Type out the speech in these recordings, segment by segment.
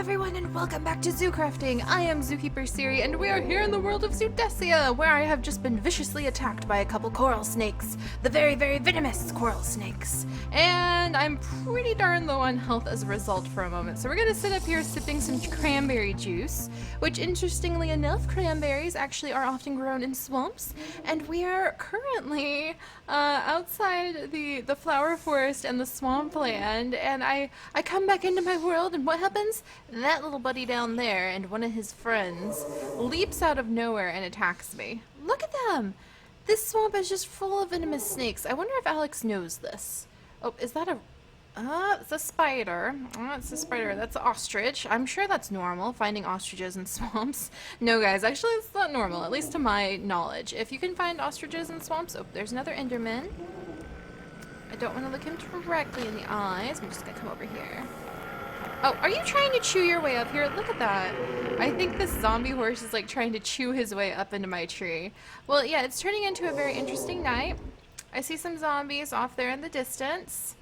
everyone and welcome back to Zoo Crafting. I am Zookeeper Seri and we are here in the world of Zoodesia, where I have just been viciously attacked by a couple coral snakes. The very, very venomous coral snakes. And I'm pretty darn low on health as a result for a moment. So we're going to sit up here sipping some cranberry juice, which interestingly enough, cranberries actually are often grown in swamps. And we are currently outside the flower forest and the swampland. And I come back into my world and what happens? That little buddy down there and one of his friends leaps out of nowhere and attacks me. Look at them! This swamp is just full of venomous snakes. I wonder if Alex knows this. Oh, is that a... it's a spider. It's a spider. That's an ostrich. I'm sure that's normal, finding ostriches in swamps. No, guys, actually it's not normal, at least to my knowledge. If you can find ostriches in swamps... Oh, there's another Enderman. I don't want to look him directly in the eyes. I'm just going to come over here. Oh, are you trying to chew your way up here? Look at that. I think this zombie horse is like trying to chew his way up into my tree. Well, yeah, it's turning into a very interesting night. I see some zombies off there in the distance.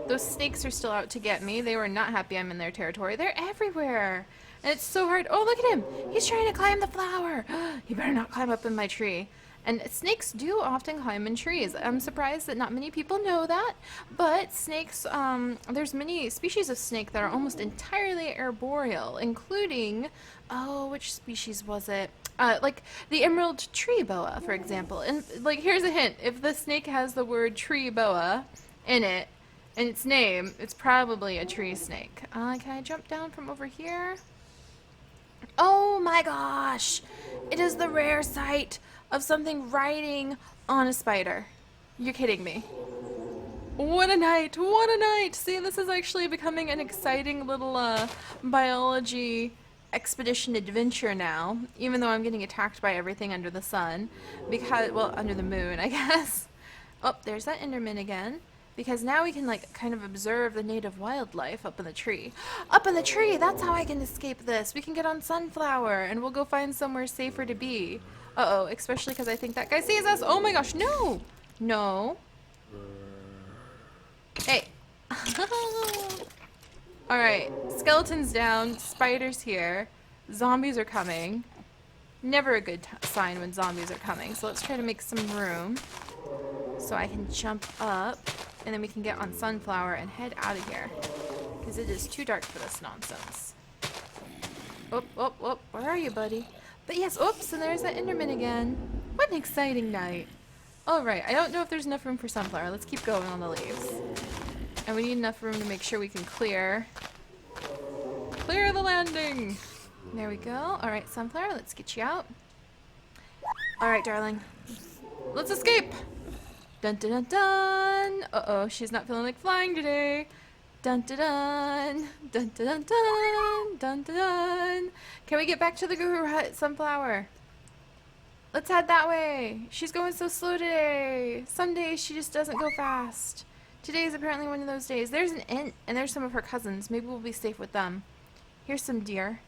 Those snakes are still out to get me. They were not happy I'm in their territory. They're everywhere. And it's so hard. Oh, look at him. He's trying to climb the flower. He better not climb up in my tree. And snakes do often climb in trees. I'm surprised that not many people know that, but snakes, there's many species of snake that are almost entirely arboreal, including, oh, which species was it? Like the emerald tree boa, for example. And like, here's a hint. If the snake has the word tree boa in it, in its name, it's probably a tree snake. Can I jump down from over here? Oh my gosh! It is the rare sight of something riding on a spider. You're kidding me. What a night! What a night! See, this is actually becoming an exciting little biology expedition adventure now, even though I'm getting attacked by everything under the sun. Because, well, under the moon, I guess. Oh, there's that Enderman again. Because now we can, like, kind of observe the native wildlife up in the tree. Up in the tree! That's how I can escape this! We can get on Sunflower, and we'll go find somewhere safer to be. Uh-oh, especially because I think that guy sees us. Oh my gosh, no! No. Hey. Alright, skeleton's down, spiders here, zombies are coming. Never a good sign when zombies are coming, so let's try to make some room so I can jump up, and then we can get on Sunflower and head out of here, because it is too dark for this nonsense. Oh, where are you, buddy? But yes, oops, and there's that Enderman again. What an exciting night. Alright, I don't know if there's enough room for Sunflower. Let's keep going on the leaves. And we need enough room to make sure we can clear the landing. There we go. Alright, Sunflower, let's get you out. Alright, darling. Let's escape! Dun dun dun dun! Uh-oh, she's not feeling like flying today. Dun dun dun! Dun dun dun dun! Dun dun dun! Can we get back to the Guru Hut, Sunflower? Let's head that way. She's going so slow today. Some days she just doesn't go fast. Today is apparently one of those days. There's an ant, and there's some of her cousins. Maybe we'll be safe with them. Here's some deer.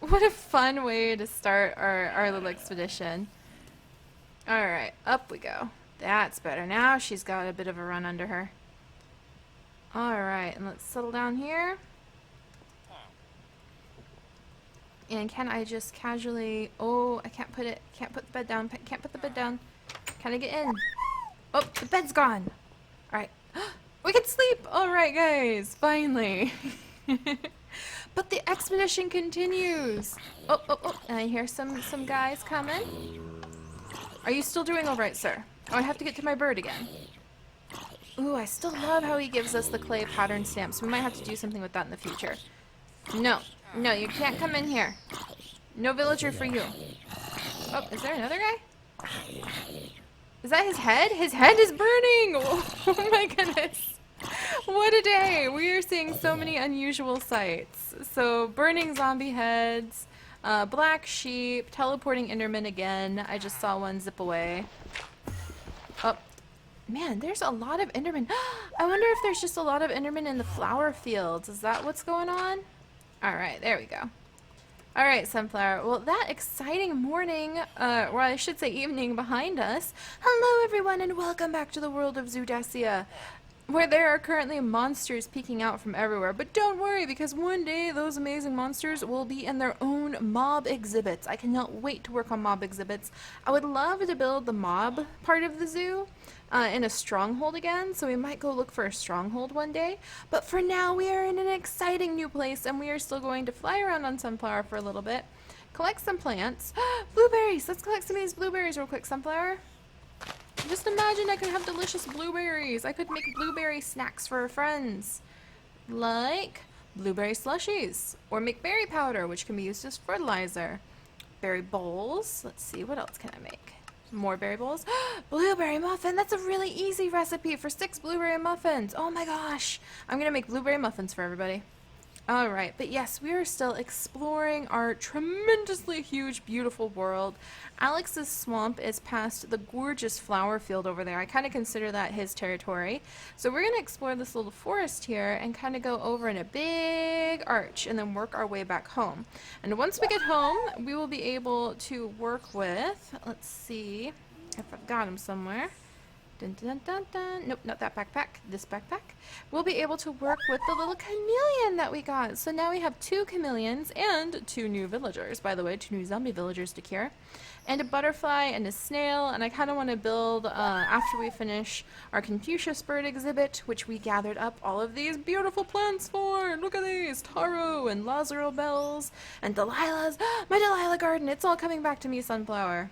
What a fun way to start our little expedition. Alright, up we go. That's better. Now she's got a bit of a run under her. Alright, and let's settle down here. And can I just casually... Oh, I can't put the bed down. Can't put the bed down. Can I get in? Oh, the bed's gone. Alright. We can sleep! Alright, guys. Finally. But the expedition continues. Oh. And I hear some guys coming. Are you still doing alright, sir? Oh, I have to get to my bird again. Ooh, I still love how he gives us the clay pattern stamps. We might have to do something with that in the future. No, you can't come in here. No villager for you. Oh, is there another guy? Is that his head? His head is burning! Oh my goodness. What a day! We are seeing so many unusual sights. So, burning zombie heads, black sheep, teleporting Enderman again. I just saw one zip away. Oh. Man, there's a lot of Endermen. I wonder if there's just a lot of Endermen in the flower fields. Is that what's going on? Alright, there we go. Alright, Sunflower. Well, that exciting morning, or I should say evening behind us. Hello, everyone, and welcome back to the world of Zoodesia. where there are currently monsters peeking out from everywhere. But don't worry, because one day those amazing monsters will be in their own mob exhibits. I cannot wait to work on mob exhibits. I would love to build the mob part of the zoo in a stronghold again, so we might go look for a stronghold one day. But for now, we are in an exciting new place, and we are still going to fly around on Sunflower for a little bit, collect some plants. Blueberries! Let's collect some of these blueberries real quick, Sunflower. Just imagine I could have delicious blueberries. I could make blueberry snacks for our friends. Like blueberry slushies. Or make berry powder, which can be used as fertilizer. Berry bowls. Let's see, what else can I make? More berry bowls. Blueberry muffin. That's a really easy recipe for 6 blueberry muffins. Oh my gosh. I'm going to make blueberry muffins for everybody. Alright, but yes, we are still exploring our tremendously huge, beautiful world. Alex's swamp is past the gorgeous flower field over there. I kind of consider that his territory. So we're going to explore this little forest here and kind of go over in a big arch and then work our way back home. And once we get home, we will be able to work with, let's see if I've got him somewhere. Dun, dun, dun, dun. Nope, not that backpack. This backpack. We'll be able to work with the little chameleon that we got. So now we have 2 chameleons and 2 new villagers. By the way, 2 new zombie villagers to cure. And a butterfly and a snail. And I kind of want to build, after we finish our Confucius bird exhibit, which we gathered up all of these beautiful plants for. Look at these. Taro and lazaro bells and Delilah's. My Delilah garden. It's all coming back to me, Sunflower.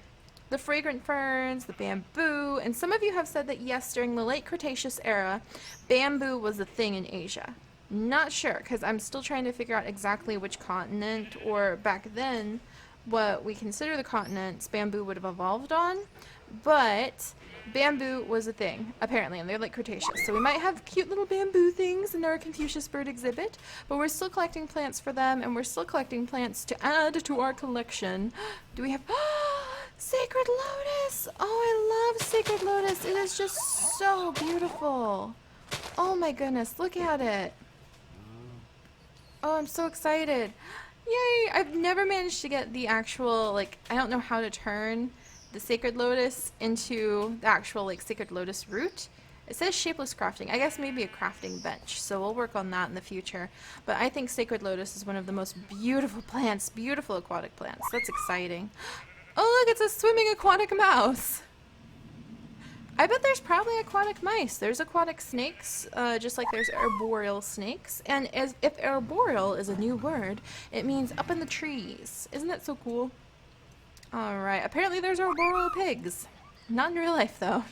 The fragrant ferns, the bamboo, and some of you have said that yes, during the late Cretaceous era, bamboo was a thing in Asia. Not sure, because I'm still trying to figure out exactly which continent, or back then, what we consider the continents bamboo would have evolved on, but bamboo was a thing, apparently, in the late Cretaceous. So we might have cute little bamboo things in our Confucius bird exhibit, but we're still collecting plants for them, and we're still collecting plants to add to our collection. Do we have... Sacred lotus! Oh, I love sacred lotus. It is just so beautiful. Oh my goodness, look at it. Oh, I'm so excited. Yay! I've never managed to get the actual, like, I don't know how to turn the sacred lotus into the actual, like, sacred lotus root. It says shapeless crafting. I guess maybe a crafting bench, so we'll work on that in the future. But I think sacred lotus is one of the most beautiful plants, beautiful aquatic plants. That's exciting. Oh look, it's a swimming aquatic mouse! I bet there's probably aquatic mice. There's aquatic snakes, just like there's arboreal snakes. And if arboreal is a new word, it means up in the trees. Isn't that so cool? Alright, apparently there's arboreal pigs. Not in real life though.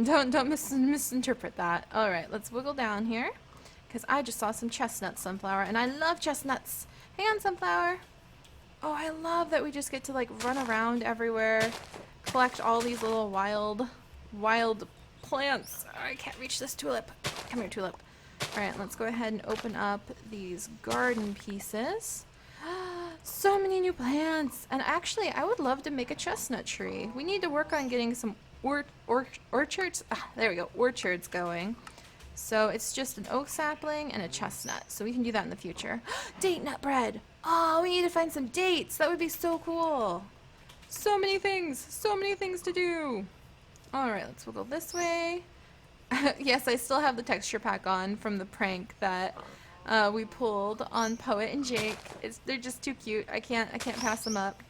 Don't misinterpret that. Alright, let's wiggle down here. Because I just saw some chestnuts, Sunflower, and I love chestnuts. Hang on, Sunflower. Oh, I love that we just get to like run around everywhere, collect all these little wild plants. Oh, I can't reach this tulip. Come here, tulip. Alright, let's go ahead and open up these garden pieces. So many new plants! And actually, I would love to make a chestnut tree. We need to work on getting some orchards. There we go, orchards going. So it's just an oak sapling and a chestnut. So we can do that in the future. Date nut bread! Oh, we need to find some dates. That would be so cool. So many things to do. Alright, let's wiggle this way. Yes, I still have the texture pack on from the prank that we pulled on Poet and Jake. They're just too cute. I can't pass them up.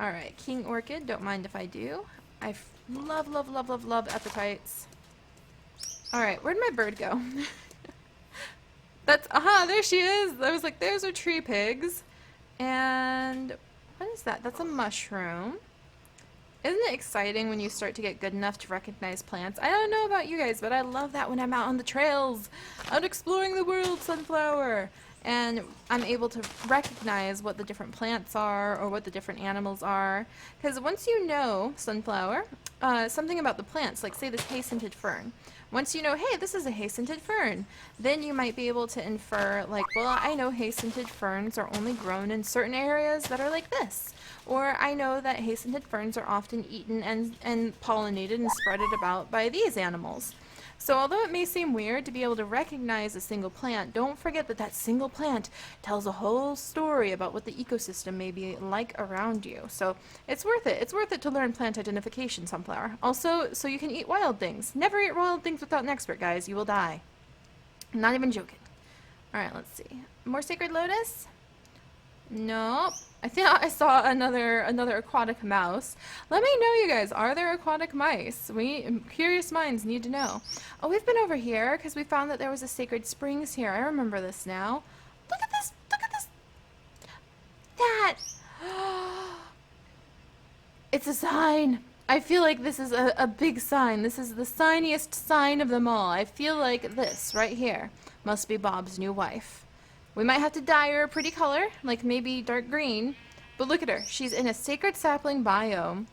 Alright, King Orchid, don't mind if I do. I love epiphytes. Alright, where'd my bird go? That's, aha, there she is! I was like, there's our tree pigs. And what is that? That's a mushroom. Isn't it exciting when you start to get good enough to recognize plants? I don't know about you guys, but I love that when I'm out on the trails, out exploring the world, Sunflower. And I'm able to recognize what the different plants are or what the different animals are. Because once you know, Sunflower, something about the plants, like say this hay-scented fern. Once you know, hey, this is a hay-scented fern, then you might be able to infer, like, well, I know hay-scented ferns are only grown in certain areas that are like this. Or I know that hay-scented ferns are often eaten and pollinated and spreaded about by these animals. So although it may seem weird to be able to recognize a single plant, don't forget that that single plant tells a whole story about what the ecosystem may be like around you. So it's worth it. It's worth it to learn plant identification, Sunflower. Also, so you can eat wild things. Never eat wild things without an expert, guys. You will die. I'm not even joking. Alright, let's see. More sacred lotus? Nope. I think I saw another aquatic mouse. Let me know, you guys. Are there aquatic mice? Curious minds need to know. Oh, we've been over here because we found that there was a sacred springs here. I remember this now. Look at this. Look at this. That. It's a sign. I feel like this is a big sign. This is the signiest sign of them all. I feel like this right here must be Bob's new wife. We might have to dye her a pretty color, like maybe dark green. But look at her. She's in a sacred sapling biome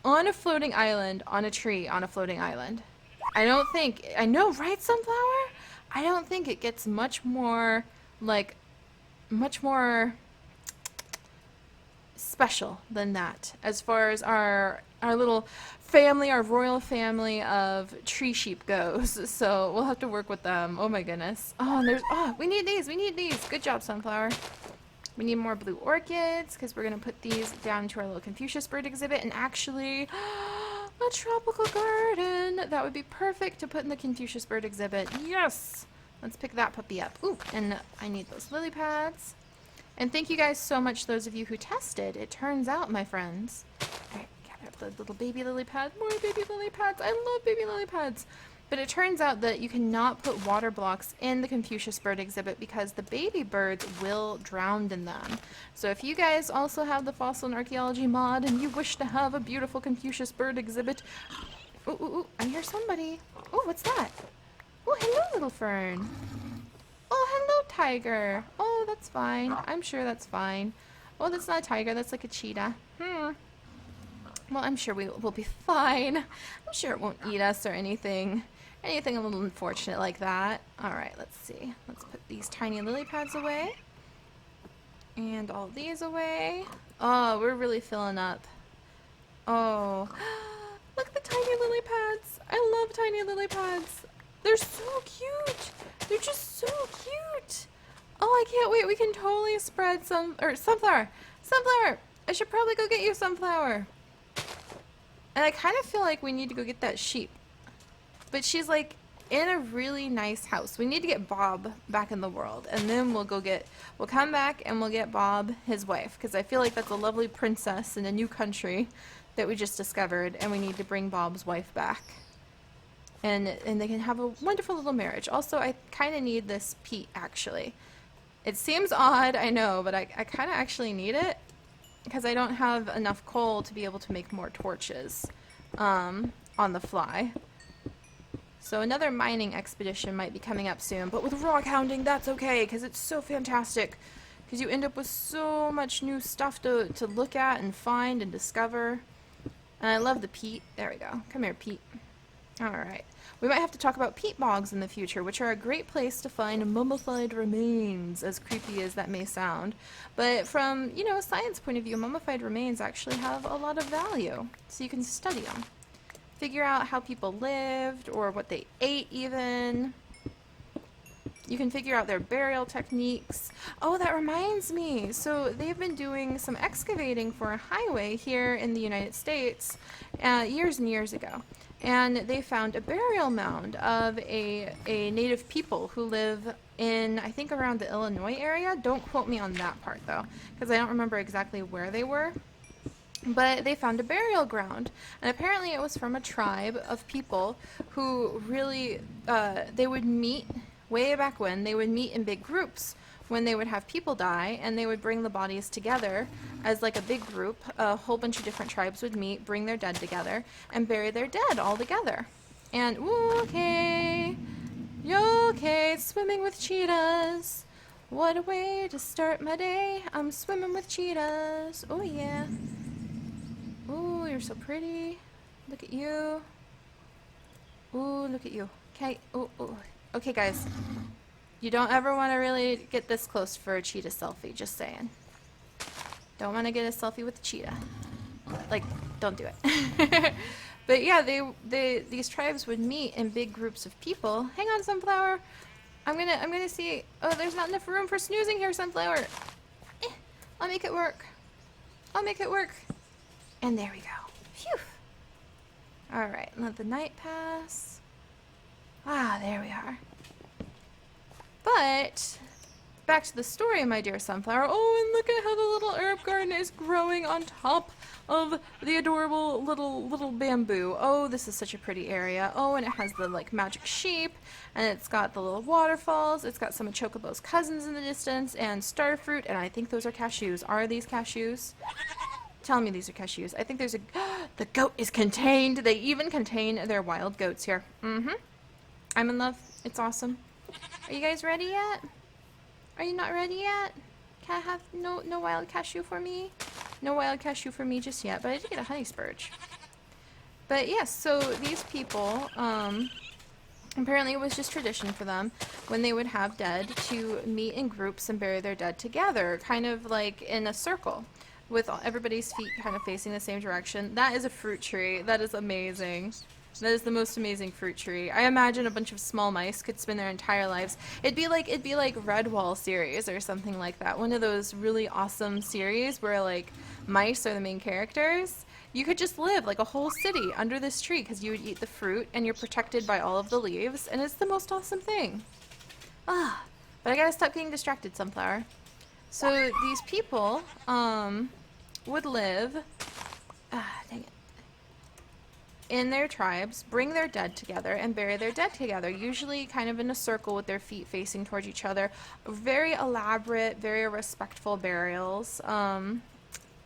on a floating island, on a tree, on a floating island. I know, right, Sunflower? I don't think it gets much more special than that as far as our little family, our royal family of tree sheep goes. So we'll have to work with them. Oh my goodness. Oh, and we need these. Good job, Sunflower. We need more blue orchids because we're going to put these down to our little Confucius bird exhibit. And actually, a tropical garden. That would be perfect to put in the Confucius bird exhibit. Yes. Let's pick that puppy up. Ooh, and I need those lily pads. And thank you guys so much, those of you who tested. It turns out, my friends. Alright, gather up the little baby lily pads. More baby lily pads. I love baby lily pads. But it turns out that you cannot put water blocks in the Confucius bird exhibit because the baby birds will drown in them. So if you guys also have the fossil and archaeology mod and you wish to have a beautiful Confucius bird exhibit. Ooh, ooh, ooh, I hear somebody. Oh, what's that? Oh, hello, little fern. Oh, hello, tiger. Oh, that's fine. I'm sure that's fine. Oh, that's not a tiger. That's like a cheetah. Well, I'm sure we'll be fine. I'm sure it won't eat us or anything. Anything a little unfortunate like that. Alright, let's see. Let's put these tiny lily pads away. And all these away. Oh, we're really filling up. Oh. Look at the tiny lily pads. I love tiny lily pads. They're so cute. They're just so cute. Oh, I can't wait. We can totally spread sunflower. Sunflower. I should probably go get you, Sunflower. And I kind of feel like we need to go get that sheep. But she's like in a really nice house. We need to get Bob back in the world. And then we'll come back and we'll get Bob, his wife. Because I feel like that's a lovely princess in a new country that we just discovered. And we need to bring Bob's wife back. And they can have a wonderful little marriage. Also, I kind of need this peat, actually. It seems odd, I know, but I kind of actually need it. Because I don't have enough coal to be able to make more torches on the fly. So another mining expedition might be coming up soon. But with rock hounding, that's okay, because it's so fantastic. Because you end up with so much new stuff to look at and find and discover. And I love the peat. There we go. Come here, peat. Alright. We might have to talk about peat bogs in the future, which are a great place to find mummified remains, as creepy as that may sound. But from, a science point of view, mummified remains actually have a lot of value. So you can study them. Figure out how people lived, or what they ate even. You can figure out their burial techniques. Oh, that reminds me. So they've been doing some excavating for a highway here in the United States years and years ago. And they found a burial mound of a native people who live in, I think, around the Illinois area. Don't quote me on that part, though, because I don't remember exactly where they were. But they found a burial ground, and apparently it was from a tribe of people who really, they would meet, way back when, they would meet in big groups when they would have people die, and they would bring the bodies together as like a big group. A whole bunch of different tribes would meet, bring their dead together, and bury their dead all together. And, okay, okay, swimming with cheetahs. What a way to start my day. I'm swimming with cheetahs. Oh, yeah. Ooh, you're so pretty. Look at you. Ooh, look at you. Okay. Ooh, ooh. Okay, guys. You don't ever want to really get this close for a cheetah selfie. Just saying. Don't want to get a selfie with a cheetah. Like, don't do it. But yeah, these tribes would meet in big groups of people. Hang on, Sunflower. I'm gonna see. Oh, there's not enough room for snoozing here, Sunflower. I'll make it work. I'll make it work. And there we go. Phew. Alright, let the night pass. Ah, there we are. But back to the story, my dear sunflower. Oh, and look at how the little herb garden is growing on top of the adorable little bamboo. Oh, this is such a pretty area. Oh, and it has the like magic sheep, and it's got the little waterfalls. It's got some of Chocobo's cousins in the distance, and starfruit, and I think those are cashews. Are these cashews? Tell me these are cashews. I think there's a... The goat is contained. They even contain their wild goats here. I'm in love. It's awesome. Are you guys ready yet? Are you not ready yet? Can I have no wild cashew for me? No wild cashew for me just yet, but I did get a honey spurge. But yes, so these people, apparently it was just tradition for them when they would have dead to meet in groups and bury their dead together, kind of like in a circle, with everybody's feet kind of facing the same direction. That is a fruit tree. That is amazing. That is the most amazing fruit tree. I imagine a bunch of small mice could spend their entire lives. It'd be like Redwall series or something like that. One of those really awesome series where like mice are the main characters. You could just live like a whole city under this tree because you would eat the fruit and you're protected by all of the leaves, and it's the most awesome thing. But I gotta stop getting distracted, sunflower. So these people would live dang it, in their tribes, bring their dead together and bury their dead together, usually kind of in a circle with their feet facing towards each other. Very elaborate, very respectful burials.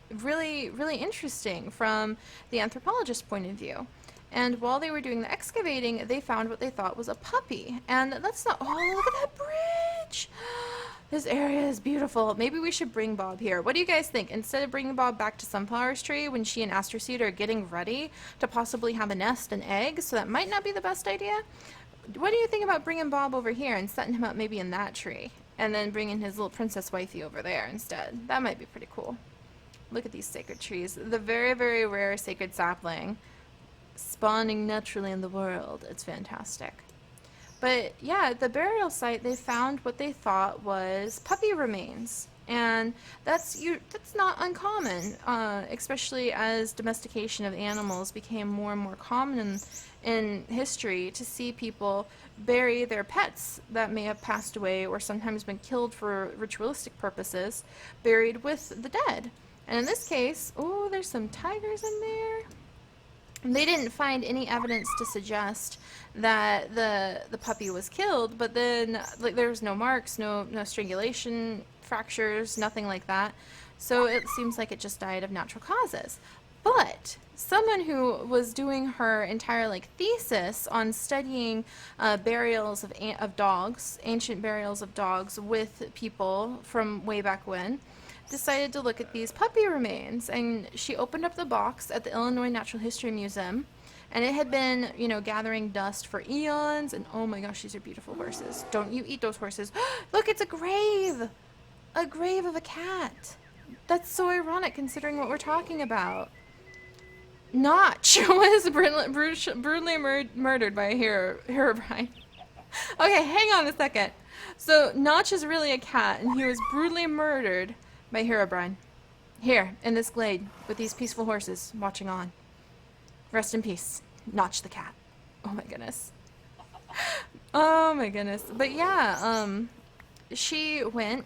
Really, really interesting from the anthropologist's point of view. And while they were doing the excavating, they found what they thought was a puppy. And that's not... Oh, look at that bridge! This area is beautiful. Maybe we should bring Bob here. What do you guys think? Instead of bringing Bob back to Sunflower's tree when she and Astroseed are getting ready to possibly have a nest and eggs, so that might not be the best idea. What do you think about bringing Bob over here and setting him up maybe in that tree? And then bringing his little princess wifey over there instead. That might be pretty cool. Look at these sacred trees. The very, very rare sacred sapling spawning naturally in the world. It's fantastic. But yeah, at the burial site, they found what they thought was puppy remains. And that's not uncommon, especially as domestication of animals became more and more common in history, to see people bury their pets that may have passed away or sometimes been killed for ritualistic purposes, buried with the dead. And in this case, oh, there's some tigers in there. They didn't find any evidence to suggest that the puppy was killed, but then like there was no marks, no strangulation, fractures, nothing like that. So it seems like it just died of natural causes. But someone who was doing her entire like thesis on studying burials of dogs, ancient burials of dogs with people from way back when, decided to look at these puppy remains, and she opened up the box at the Illinois Natural History Museum, and it had been, you know, gathering dust for eons, and oh my gosh, these are beautiful horses. Don't you eat those horses. Look, it's a grave! A grave of a cat. That's so ironic considering what we're talking about. Notch was brutally murdered by a Herobrine. Okay, hang on a second. So Notch is really a cat, and he was brutally murdered by Herobrine. Here, in this glade, with these peaceful horses watching on. Rest in peace, Notch the cat. Oh my goodness. Oh my goodness. But yeah, she went,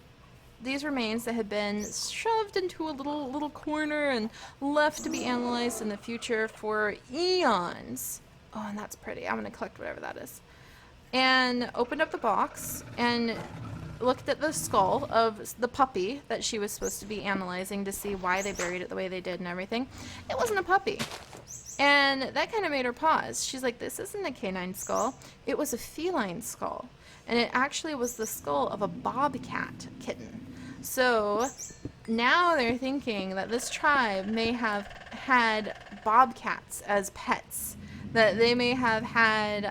these remains that had been shoved into a little corner and left to be analyzed in the future for eons. Oh, and that's pretty. I'm gonna collect whatever that is. And opened up the box and looked at the skull of the puppy that she was supposed to be analyzing to see why they buried it the way they did and everything. It wasn't a puppy. And that kind of made her pause. She's like, this isn't a canine skull. It was a feline skull. And it actually was the skull of a bobcat kitten. So now they're thinking that this tribe may have had bobcats as pets. That they may have had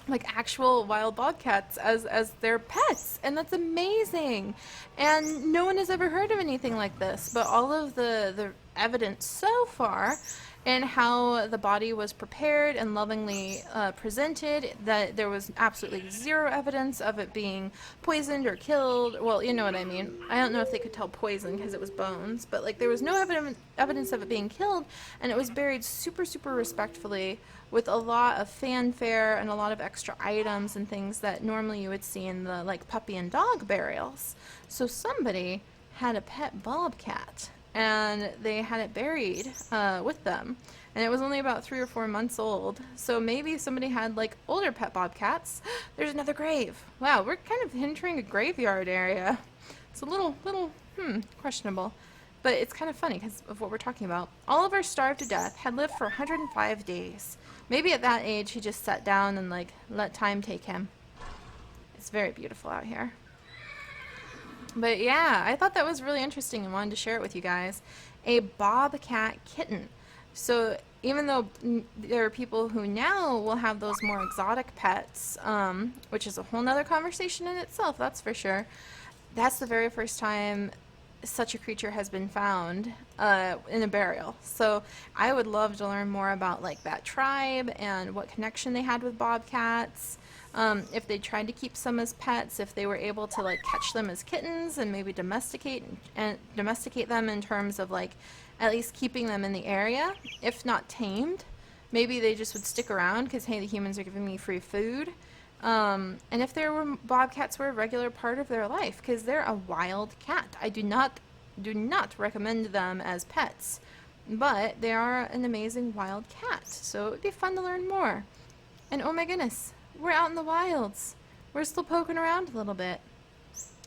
like actual wild bobcats as their pets, and that's amazing. And no one has ever heard of anything like this, but all of the evidence so far and how the body was prepared and lovingly presented, that there was absolutely zero evidence of it being poisoned or killed. Well, you know what I mean. I don't know if they could tell poison because it was bones, but like there was no evidence of it being killed, and it was buried super, super respectfully with a lot of fanfare and a lot of extra items and things that normally you would see in the like puppy and dog burials. So somebody had a pet bobcat, and they had it buried with them, and it was only about 3 or 4 months old. So maybe somebody had like older pet bobcats. There's another grave. Wow, we're kind of entering a graveyard area. It's a little questionable, but it's kind of funny because of what we're talking about. Oliver, starved to death, had lived for 105 days. Maybe at that age he just sat down and like let time take him. It's very beautiful out here. But yeah, I thought that was really interesting and wanted to share it with you guys. A bobcat kitten. So even though there are people who now will have those more exotic pets, which is a whole nother conversation in itself, that's for sure, that's the very first time such a creature has been found in a burial. So I would love to learn more about like that tribe and what connection they had with bobcats. If they tried to keep some as pets, if they were able to like catch them as kittens and maybe domesticate them in terms of like at least keeping them in the area, if not tamed. Maybe they just would stick around because hey, the humans are giving me free food. And if there were bobcats were a regular part of their life, because they're a wild cat. I do not recommend them as pets, but they are an amazing wild cat. So it would be fun to learn more. And oh my goodness, we're out in the wilds. We're still poking around a little bit.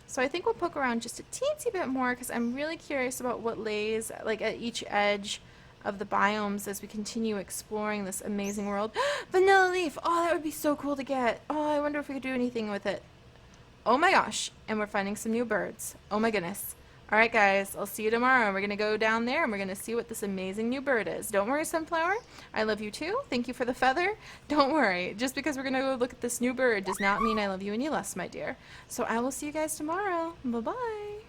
So I think we'll poke around just a teensy bit more because I'm really curious about what lays like at each edge of the biomes as we continue exploring this amazing world. Vanilla leaf! Oh, that would be so cool to get. Oh, I wonder if we could do anything with it. Oh my gosh, and we're finding some new birds. Oh my goodness. Alright guys, I'll see you tomorrow. We're going to go down there and we're going to see what this amazing new bird is. Don't worry, Sunflower. I love you too. Thank you for the feather. Don't worry. Just because we're going to go look at this new bird does not mean I love you any less, my dear. So I will see you guys tomorrow. Bye-bye.